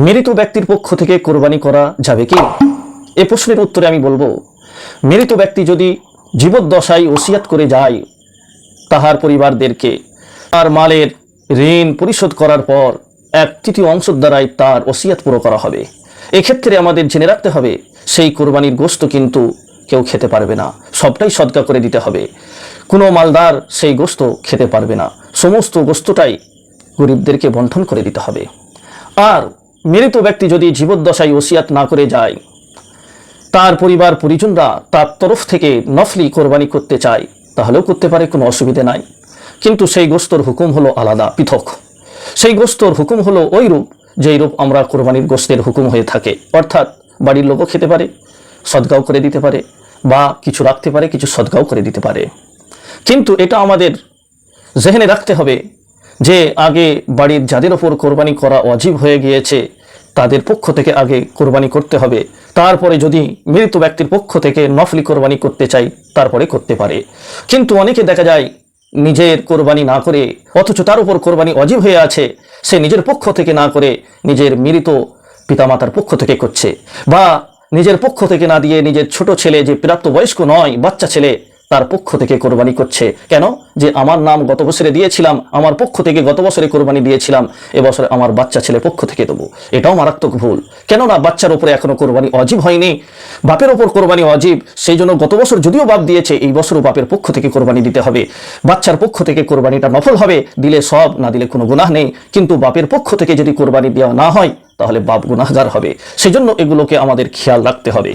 মৃত ব্যক্তির পক্ষ থেকে কোরবানি করা যাবে কি? এ প্রশ্নের উত্তরে আমি বলবো, মৃত ব্যক্তি যদি জীবদ্দশায় ওসিয়াত করে যায় তাহার পরিবারদেরকে তার মালের ঋণ পরিশোধ করার পর 1/3 অংশ দ্বারাই তার ওসিয়াত পুরো করা হবে। এক্ষেত্রে আমাদের জেনে রাখতে হবে, সেই কোরবানির গোশত কিন্তু কেউ খেতে পারবে না, সবটাই সদকা করে দিতে হবে। কোনো মালদার সেই গোশত খেতে পারবে না, সমস্ত গোশতটাই গরিবদেরকে বন্টন করে দিতে হবে। আর মৃত ব্যক্তি যদি জীবদ্দশায় ওসিয়াত না করে যায়, তার পরিবার পরিজনরা তার তরফ থেকে নফলি কোরবানি করতে চায়, তাহলেও করতে পারে, কোনো অসুবিধে নাই। কিন্তু সেই গোশতর হুকুম হলো আলাদা, পৃথক। সেই গোশতর হুকুম হলো ওই রূপ যেই রূপ আমরা কোরবানির গোশতের হুকুম হয়ে থাকে, অর্থাৎ বাড়ির লোকও খেতে পারে, সদগাও করে দিতে পারে, বা কিছু রাখতে পারে, কিছু সদগাও করে দিতে পারে। কিন্তু এটা আমাদের জেহেনে রাখতে হবে যে আগে বাড়ির যাদের ওপর কোরবানি করা ওয়াজিব হয়ে গিয়েছে তাদের পক্ষ থেকে আগে কোরবানি করতে হবে। তারপরে যদি মৃত ব্যক্তির পক্ষ থেকে নফলি কোরবানি করতে চাই তারপরে করতে পারে। কিন্তু অনেকে দেখা যায় নিজের কোরবানি না করে, অথচ তার উপর কোরবানি ওয়াজিব হয়ে আছে, সে নিজের পক্ষ থেকে না করে নিজের মৃত পিতামাতার পক্ষ থেকে করছে, বা নিজের পক্ষ থেকে না দিয়ে নিজের ছোট ছেলে যে প্রাপ্তবয়স্ক নয়, বাচ্চা ছেলে, তার পক্ষ থেকে কোরবানি করছে। কেন? যে আমার নাম গত বছরে দিয়েছিলাম, আমার পক্ষ থেকে গত বছরে কোরবানি দিয়েছিলাম, এবছরে আমার বাচ্চা ছেলে পক্ষ থেকে দেবো। এটাও মারাত্মক ভুল। কেননা বাচ্চার উপরে এখনো কোরবানি ওয়াজিব হয়নি, বাপের ওপর কোরবানি ওয়াজিব। সেই জন্য গত বছর যদিও বাপ দিয়েছে, এই বছরও বাপের পক্ষ থেকে কোরবানি দিতে হবে। বাচ্চার পক্ষ থেকে কোরবানিটা নফল হবে, দিলে সব, না দিলে কোনো গুনাহ নেই। কিন্তু বাপের পক্ষ থেকে যদি কোরবানি দেওয়া না হয় তাহলে বাপ গুনাহগার হবে। সেজন্য এগুলোকে আমাদের খেয়াল রাখতে হবে।